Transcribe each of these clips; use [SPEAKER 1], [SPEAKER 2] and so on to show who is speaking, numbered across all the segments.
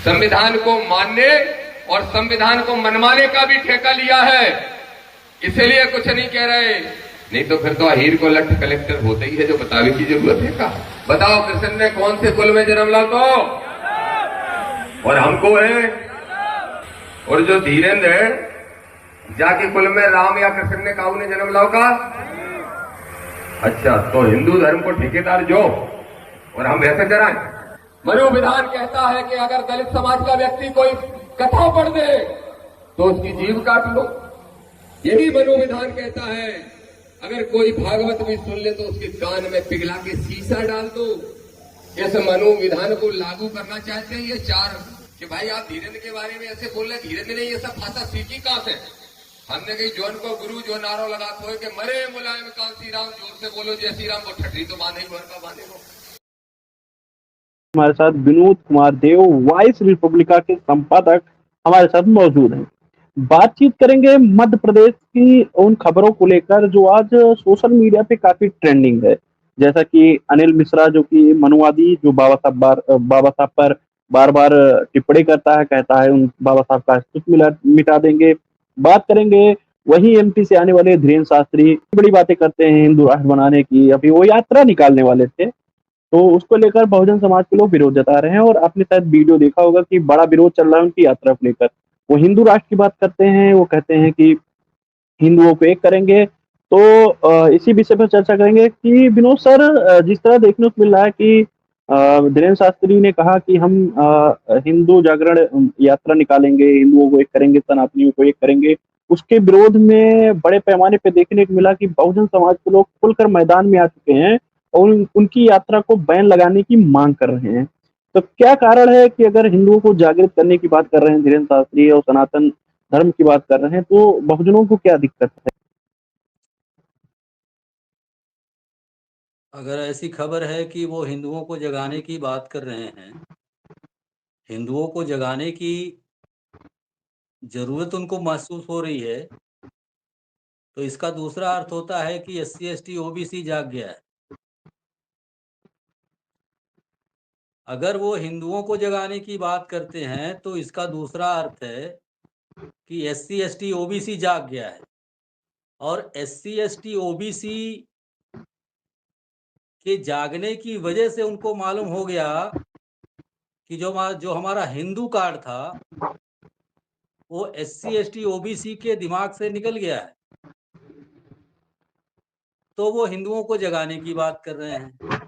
[SPEAKER 1] संविधान को मानने और संविधान को मनवाने का भी ठेका लिया है, इसलिए कुछ नहीं कह रहे। नहीं तो फिर तो अहीर को लठ कलेक्टर होता ही है, जो बतावे की जरूरत है का। बताओ कृष्ण ने कौन से कुल में जन्म ला तो, और हमको है, और जो धीरेन्द्र है जाके कुल में राम या कृष्ण ने काऊ ने जन्म लाओ का। अच्छा, तो हिंदू धर्म को ठेकेदार जो, और हम ऐसे कराएं। मनु विधान कहता है कि अगर दलित समाज का व्यक्ति कोई कथा पढ़ दे तो उसकी जीभ काट लो। यही मनु विधान कहता है अगर कोई भागवत भी सुन ले तो उसके कान में पिघला के शीशा डाल दो। इस मनु विधान को लागू करना चाहते हैं ये चार, कि भाई आप धीरेन्द्र के बारे में ऐसे बोल रहे, धीरेन्द्र ने ये सब भाषा सीखी कहां से। हमने कही जोन को गुरु जो नारो लगा खोए कि मरे मुलायम कांसी राम, जोर से बोलो जय श्री राम, वो ठटरी तो बांधे गोर का बांधे को।
[SPEAKER 2] हमारे साथ विनोद कुमार देव, वॉइस रिपब्लिका के संपादक हमारे साथ मौजूद हैं। बातचीत करेंगे मध्य प्रदेश की उन खबरों को लेकर जो आज सोशल मीडिया पे काफी ट्रेंडिंग है। जैसा कि अनिल मिश्रा जो कि मनुवादी, जो बाबा साहब पर बार बार टिप्पणी करता है, कहता है उन बाबा साहब का अस्तित्व मिटा देंगे। बात करेंगे वही एमपी से आने वाले धीरेन्द्र शास्त्री, बड़ी बातें करते हैं हिंदू राष्ट्र बनाने की। अभी वो यात्रा निकालने वाले थे, तो उसको लेकर बहुजन समाज के लोग विरोध जता रहे हैं, और आपने शायद वीडियो देखा होगा कि बड़ा विरोध चल रहा है उनकी यात्रा को लेकर। वो हिंदू राष्ट्र की बात करते हैं, वो कहते हैं कि हिंदुओं को एक करेंगे। तो इसी विषय पर चर्चा करेंगे कि विनोद सर, जिस तरह देखने को मिल रहा है कि धीरेन्द्र शास्त्री ने कहा कि हम हिंदू जागरण यात्रा निकालेंगे, हिंदुओं को एक करेंगे, सनातनियों को एक करेंगे, उसके विरोध में बड़े पैमाने पे देखने को मिला कि बहुजन समाज के लोग खुलकर मैदान में आ चुके हैं और उनकी यात्रा को बैन लगाने की मांग कर रहे हैं। तो क्या कारण है कि अगर हिंदुओं को जागृत करने की बात कर रहे हैं धीरेन्द्र शास्त्री और सनातन धर्म की बात कर रहे हैं, तो बहुजनों को क्या दिक्कत है?
[SPEAKER 3] अगर ऐसी खबर है कि वो हिंदुओं को जगाने की बात कर रहे हैं, हिंदुओं को जगाने की जरूरत उनको महसूस हो रही है, तो इसका दूसरा अर्थ होता है कि एससी एसटी ओबीसी जाग गया है। अगर वो हिंदुओं को जगाने की बात करते हैं तो इसका दूसरा अर्थ है कि एससी एसटी ओबीसी जाग गया है, और एससी एसटी ओबीसी के जागने की वजह से उनको मालूम हो गया कि जो हमारा हिंदू कार्ड था वो एससी एसटी ओबीसी के दिमाग से निकल गया है, तो वो हिंदुओं को जगाने की बात कर रहे हैं।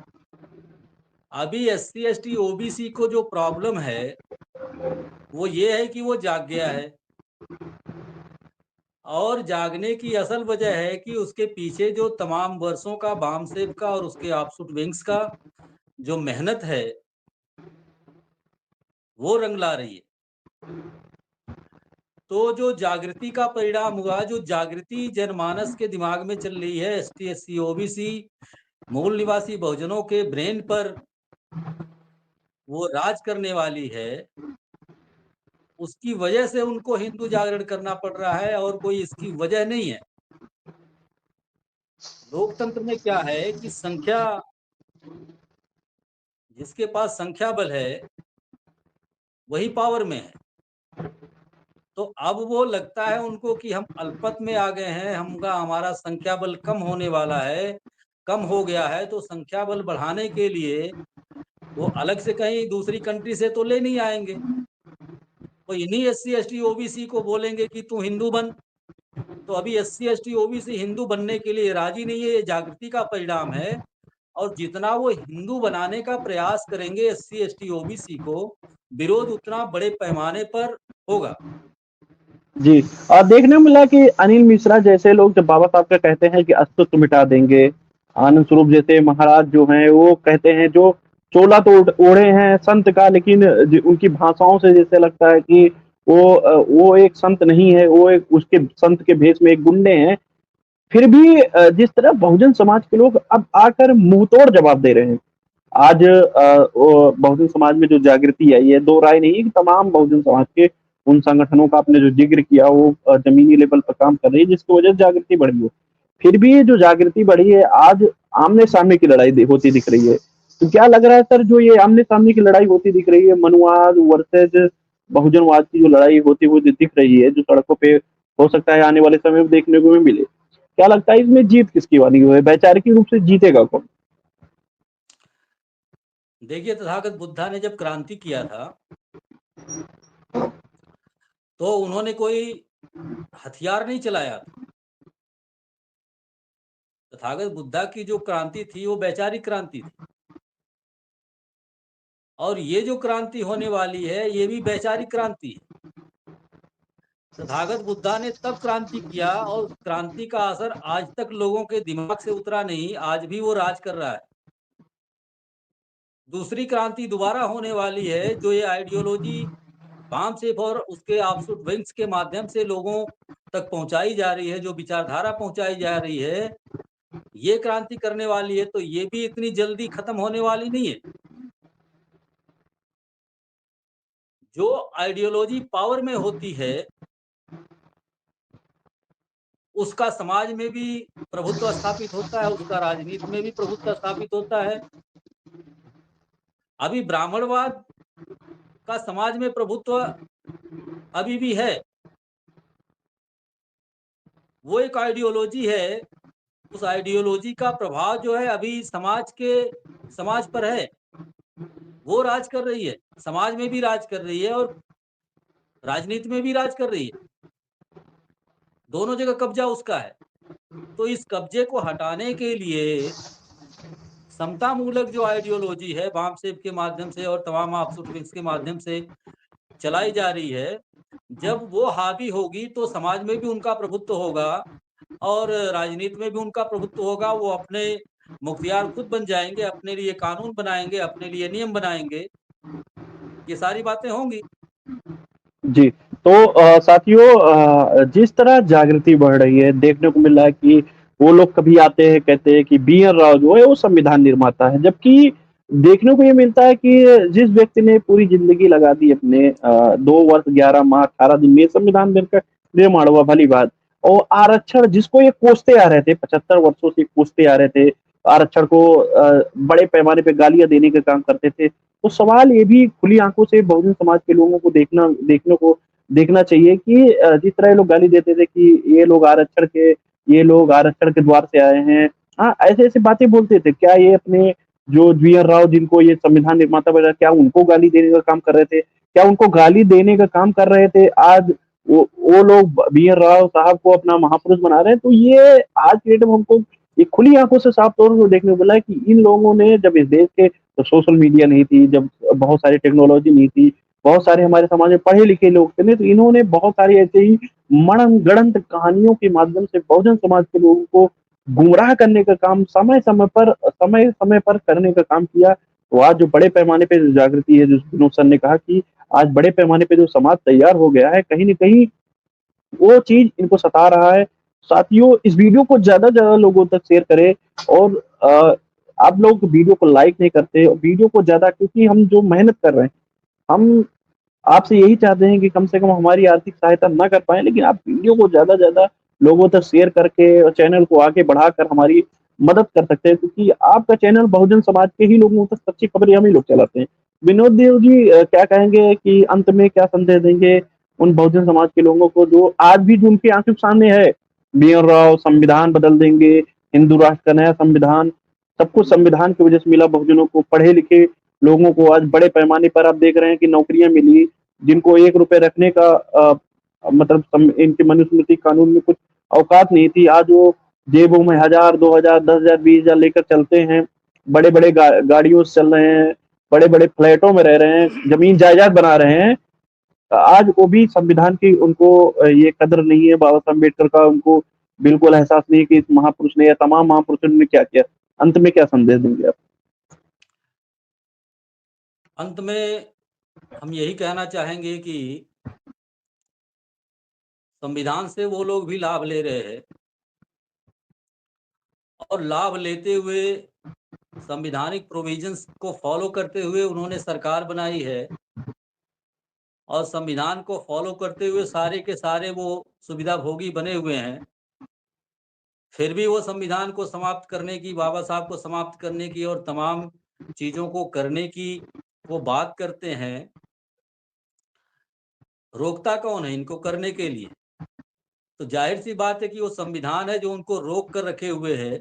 [SPEAKER 3] अभी एससी एसटी ओबीसी को जो प्रॉब्लम है वो ये है कि वो जाग गया है, और जागने की असल वजह है कि उसके पीछे जो तमाम वर्षों का बामसेब का और उसके ऑफशूट विंग्स का जो मेहनत है वो रंग ला रही है। तो जो जागृति का परिणाम हुआ, जो जागृति जनमानस के दिमाग में चल रही है, एसटी एससी ओबीसी मूल निवासी बहुजनों के ब्रेन पर वो राज करने वाली है, उसकी वजह से उनको हिंदू जागरण करना पड़ रहा है, और कोई इसकी वजह नहीं है। लोकतंत्र में क्या है कि संख्या, जिसके पास संख्या बल है वही पावर में है। तो अब वो लगता है उनको कि हम अल्पत में आ गए हैं, हमारा संख्या बल कम होने वाला है, कम हो गया है, तो संख्या बल बढ़ाने के लिए वो अलग से कहीं दूसरी कंट्री से तो ले नहीं आएंगे, तो इन्हीं एससी एसटी ओबीसी को बोलेंगे कि तू हिंदू बन। तो अभी एससी एसटी ओबीसी हिंदू बनने के लिए राजी नहीं है, ये जागृति का परिणाम है। और जितना वो हिंदू बनाने का प्रयास करेंगे एससी एसटी ओबीसी को, विरोध उतना बड़े पैमाने पर होगा।
[SPEAKER 2] जी, और देखने को मिला कि अनिल मिश्रा जैसे लोग जब बाबा साहब का कहते हैं कि अस्तित्व मिटा देंगे, आनंद स्वरूप जैसे महाराज जो हैं वो कहते हैं, जो चोला तो ओढ़े हैं संत का, लेकिन उनकी भाषाओं से जैसे लगता है कि वो एक संत नहीं है, वो एक उसके संत के भेष में एक गुंडे हैं। फिर भी जिस तरह बहुजन समाज के लोग अब आकर मुंहतोड़ जवाब दे रहे हैं। आज बहुजन समाज में जो जागृति आई है, दो राय नहीं है कि तमाम बहुजन समाज के उन संगठनों का आपने जो जिक्र किया वो जमीनी लेवल पर काम कर रही है, जिसकी वजह से जागृति बढ़ी है। फिर भी जो जागृति बढ़ी है, आज आमने सामने की लड़ाई होती दिख रही है। तो क्या लग रहा है सर, जो ये आमने सामने की लड़ाई होती दिख रही है, मनुवाद वर्सेज बहुजनवाद की जो लड़ाई होती हुई दिख रही है, जो सड़कों पे हो सकता है आने वाले समय में देखने को भी मिले, क्या लगता है इसमें जीत किसकी वाली है? वैचारिक रूप से जीतेगा कौन?
[SPEAKER 3] देखिए, तथागत बुद्धा ने जब क्रांति किया था तो उन्होंने कोई हथियार नहीं चलाया था। तथागत बुद्धा की जो क्रांति थी वो वैचारिक क्रांति थी, और ये जो क्रांति होने वाली है ये भी वैचारिक क्रांति है। तथागत बुद्धा ने तब क्रांति किया और उस क्रांति का असर आज तक लोगों के दिमाग से उतरा नहीं, आज भी वो राज कर रहा है। दूसरी क्रांति दोबारा होने वाली है, जो ये आइडियोलॉजी वामसेप और उसके ऑफशूट विंग्स के माध्यम से लोगों तक पहुंचाई जा रही है, जो विचारधारा पहुंचाई जा रही है, ये क्रांति करने वाली है। तो ये भी इतनी जल्दी खत्म होने वाली नहीं है। जो आइडियोलॉजी पावर में होती है उसका समाज में भी प्रभुत्व स्थापित होता है, उसका राजनीति में भी प्रभुत्व स्थापित होता है। अभी ब्राह्मणवाद का समाज में प्रभुत्व अभी भी है, वो एक आइडियोलॉजी है। उस आइडियोलॉजी का प्रभाव जो है अभी समाज पर है, वो राज कर रही है, समाज में भी राज कर रही है और राजनीति में भी राज कर रही है। दोनों जगह कब्जा उसका है। तो इस कब्जे को हटाने के लिए समता मूलक जो आइडियोलॉजी है वामसेप के माध्यम से और तमाम ऑफशूट विंग्स के माध्यम से चलाई जा रही है, जब वो हावी होगी तो समाज में भी उनका प्रभुत्व होगा और राजनीति में भी उनका प्रभुत्व होगा। वो अपने मुख्तियार खुद बन जाएंगे, अपने लिए कानून बनाएंगे, अपने लिए नियम बनाएंगे, ये सारी बातें होंगी।
[SPEAKER 2] जी, तो साथियों, जिस तरह जागृति बढ़ रही है, देखने को मिल रहा है कि वो लोग कभी आते हैं, कहते हैं कि बी.एन. राव जो है वो संविधान निर्माता है, जबकि देखने को ये मिलता है कि जिस व्यक्ति ने पूरी ज़िंदगी लगा दी अपने 2 वर्ष 11 माह 18 दिन में संविधान निर्माण हुआ, भली बात। और आरक्षण जिसको ये कोसते आ रहे थे, 75 वर्षों से कोसते आ रहे थे, आरक्षण को बड़े पैमाने पे गालियाँ देने का काम करते थे। तो सवाल ये भी खुली आंखों से बहुजन समाज के लोगों को देखना चाहिए कि जिस तरह ये लोग गाली देते थे कि ये लोग आरक्षण के द्वार से आए हैं। हाँ, ऐसे-ऐसे बातें बोलते थे। क्या ये अपने जो बी.एन. राव जिनको ये संविधान निर्माता बनाया, क्या उनको गाली देने का काम कर रहे थे? क्या उनको गाली देने का काम कर रहे थे? आज वो लोग बी.एन. राव साहब को अपना महापुरुष बना रहे हैं। तो ये आज के डेट में हमको ये खुली आंखों से साफ तौर पर देखने को मिला है कि इन लोगों ने, जब इस देश के तो सोशल मीडिया नहीं थी, जब बहुत सारी टेक्नोलॉजी नहीं थी, बहुत सारे हमारे समाज में पढ़े लिखे लोग थे नहीं, तो इन्होंने बहुत सारी ऐसे ही मनगढ़ंत कहानियों के माध्यम से बहुजन समाज के लोगों को गुमराह करने का काम समय समय पर करने का काम किया। तो आज जो बड़े पैमाने पे जो जागृति है, जो विनोद सर ने कहा कि आज बड़े पैमाने पे जो समाज तैयार हो गया है, कहीं न कहीं वो चीज़ इनको सता रहा है। साथियों, इस वीडियो को ज़्यादा से ज़्यादा लोगों तक शेयर करें और आप लोग वीडियो को लाइक नहीं करते, वीडियो को ज़्यादा, क्योंकि हम जो मेहनत कर रहे हैं, हम आपसे यही चाहते हैं कि कम से कम हमारी आर्थिक सहायता ना कर पाएँ, लेकिन आप वीडियो को ज़्यादा से ज़्यादा लोगों तक शेयर करके और चैनल को आगे बढ़ाकर हमारी मदद कर सकते हैं, क्योंकि आपका चैनल बहुजन समाज के ही लोगों तक सच्ची खबरें हम ही लोग चलाते हैं। विनोद देव जी, क्या कहेंगे कि अंत में क्या संदेश देंगे उन बहुजन समाज के लोगों को जो आज भी जो उनकी आँखों के सामने है, बी.एन. राव संविधान बदल देंगे, हिंदू राष्ट्र का नया संविधान, सब कुछ संविधान की वजह से मिला बहुजनों को, पढ़े-लिखे लोगों को आज बड़े पैमाने पर आप देख रहे हैं कि नौकरियाँ मिली, जिनको ₹1 रखने का मतलब इनके मनुस्मृति कानून में कुछ औकात नहीं थी, आज वो जेबों में 1000, 2000, 10,000, 20,000 लेकर चलते हैं, बड़े-बड़े गाड़ियों से चल रहे हैं, बड़े-बड़े फ्लैटों में रह रहे हैं, ज़मीन जायदाद बना रहे हैं। आज वो भी संविधान की उनको ये कदर नहीं है, बाबा साहब अम्बेडकर का उनको बिल्कुल एहसास नहीं है कि इस महापुरुष ने या तमाम महापुरुषों ने क्या किया। अंत में क्या संदेश देंगे आप?
[SPEAKER 3] अंत में हम यही कहना चाहेंगे कि संविधान से वो लोग भी लाभ ले रहे हैं और लाभ लेते हुए संविधानिक प्रोविजंस को फॉलो करते हुए उन्होंने सरकार बनाई है और संविधान को फॉलो करते हुए सारे के सारे वो सुविधा भोगी बने हुए हैं। फिर भी वो संविधान को समाप्त करने की, बाबा साहब को समाप्त करने की और तमाम चीजों को करने की वो बात करते हैं, रोकता कौन है इनको करने के लिए? तो जाहिर सी बात है कि वो संविधान है जो उनको रोक कर रखे हुए है,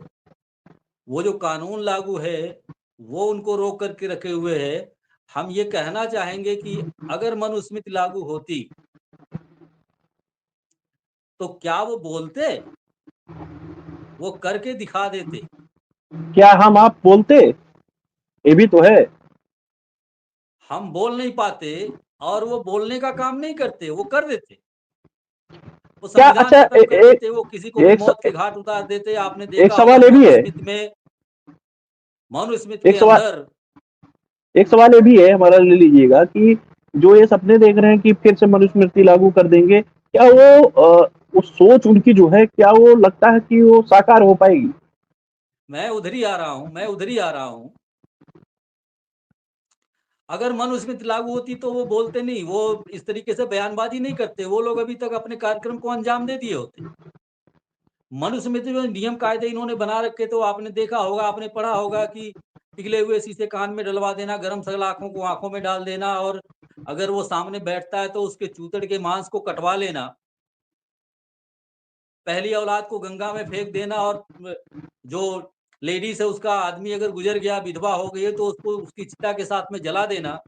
[SPEAKER 3] वो जो कानून लागू है वो उनको रोक करके रखे हुए है। हम ये कहना चाहेंगे कि अगर मनुस्मृति लागू होती तो क्या वो बोलते? वो करके दिखा देते।
[SPEAKER 2] क्या हम आप बोलते? ये भी तो है।
[SPEAKER 3] हम बोल नहीं पाते और वो बोलने का काम नहीं करते, वो कर देते। वो
[SPEAKER 2] क्या
[SPEAKER 3] संविधान
[SPEAKER 2] अच्छा
[SPEAKER 3] खत्म कर देते, वो किसी को भी
[SPEAKER 2] एक
[SPEAKER 3] मौत के घाट उतार देते। आपने
[SPEAKER 2] एक
[SPEAKER 3] देखा होगा
[SPEAKER 2] सवाल ये भी है।
[SPEAKER 3] मनुस्मृति
[SPEAKER 2] एक
[SPEAKER 3] के
[SPEAKER 2] सवाल
[SPEAKER 3] अंदर
[SPEAKER 2] एक सवाल ये भी है हमारा, ले लीजिएगा कि जो ये सपने देख रहे हैं कि फिर से मनुस्मृति लागू कर देंगे, क्या वो सोच उनकी जो है, क्या वो लगता है कि वो साकार हो पाएगी?
[SPEAKER 3] मैं उधर ही आ रहा हूँ। अगर मनुस्मृति लागू होती तो वो बोलते नहीं, वो इस तरीके से बयानबाजी नहीं करते, वो लोग अभी तक अपने कार्यक्रम को अंजाम दे दिए होते। मनुस्मृति में नियम कायदे इन्होंने बना रखे, तो आपने देखा होगा, आपने पढ़ा होगा कि पिघले हुए शीशे कान में डलवा देना, गरम सलाखों को आंखों में डाल देना, और अगर वो सामने बैठता है तो उसके चूतड़ के मांस को कटवा लेना, पहली औलाद को गंगा में फेंक देना, और जो लेडीज है उसका आदमी अगर गुजर गया, विधवा हो गई है, तो उसको उसकी चिता के साथ में जला देना।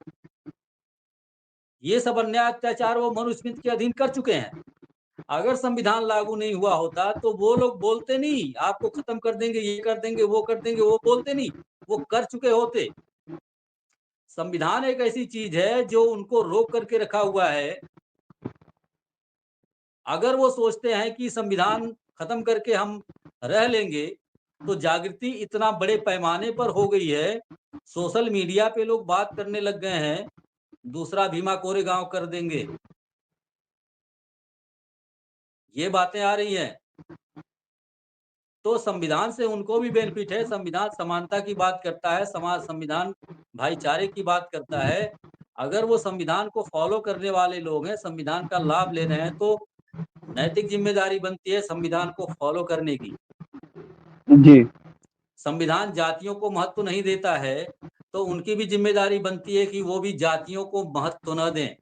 [SPEAKER 3] ये सब अन्याय अत्याचार वो मनुस्मृति के अधीन कर चुके हैं। अगर संविधान लागू नहीं हुआ होता तो वो लोग बोलते नहीं, आपको खत्म कर देंगे, ये कर देंगे, वो कर देंगे, वो बोलते नहीं, वो कर चुके होते। संविधान एक ऐसी चीज है जो उनको रोक करके रखा हुआ है। अगर वो सोचते हैं कि संविधान खत्म करके हम रह लेंगे, तो जागृति इतना बड़े पैमाने पर हो गई है, सोशल मीडिया पे लोग बात करने लग गए हैं, दूसरा भीमा कोरेगांव कर देंगे, ये बातें आ रही हैं। तो संविधान से उनको भी बेनिफिट है। संविधान समानता की बात करता है, संविधान भाईचारे की बात करता है। अगर वो संविधान को फॉलो करने वाले लोग हैं, संविधान का लाभ ले रहे हैं, तो नैतिक जिम्मेदारी बनती है संविधान को फॉलो करने की।
[SPEAKER 2] जी,
[SPEAKER 3] संविधान जातियों को महत्व नहीं देता है, तो उनकी भी जिम्मेदारी बनती है कि वो भी जातियों को महत्व न दें।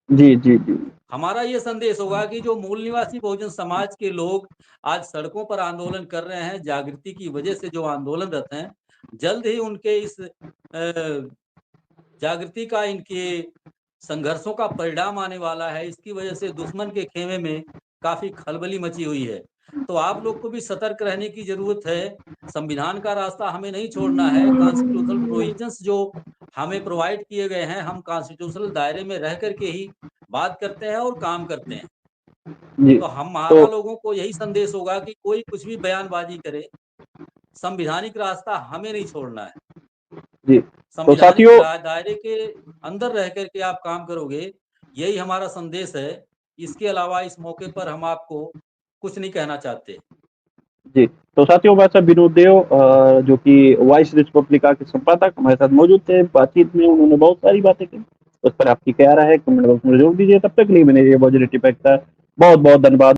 [SPEAKER 2] जी, जी, जी।
[SPEAKER 3] हमारा ये संदेश होगा कि जो मूल निवासी बहुजन समाज के लोग आज सड़कों पर आंदोलन कर रहे हैं, जागृति की वजह से जो आंदोलनरत हैं, जल्द ही उनके इस जागृति का, इनके संघर्षों का परिणाम आने वाला है। इसकी वजह से दुश्मन के खेमे में काफी खलबली मची हुई है। तो आप लोग को भी सतर्क रहने की जरूरत है। संविधान का रास्ता हमें नहीं छोड़ना है। कॉन्स्टिट्यूशनल प्रोविजंस जो हमें प्रोवाइड किए गए हैं, हम कॉन्स्टिट्यूशनल दायरे में रह करके ही बात करते हैं और काम करते हैं।
[SPEAKER 2] जी,
[SPEAKER 3] तो
[SPEAKER 2] तो
[SPEAKER 3] हमारा लोगों को यही संदेश होगा कि कोई कुछ भी बयानबाजी करे, संविधानिक रास्ता हमें नहीं छोड़ना है।
[SPEAKER 2] जी, तो
[SPEAKER 3] संविधानिक
[SPEAKER 2] साथियों,
[SPEAKER 3] दायरे के अंदर रह करके आप काम करोगे, यही हमारा संदेश है। इसके अलावा इस मौके पर हम आपको कुछ नहीं कहना चाहते।
[SPEAKER 2] जी, तो साथियों, वैसे विनोद देव जो कि वॉइस रिपब्लिका के संपादक हमारे साथ मौजूद थे। बातचीत में उन्होंने बहुत सारी बातें की। उस पर आपकी क्या राय है, कमेंट बॉक्स में ज़रूर दीजिए। तब तक के लिए मैंने ये पॉजिटिव इफेक्ट था। बहुत-बहुत धन्यवाद।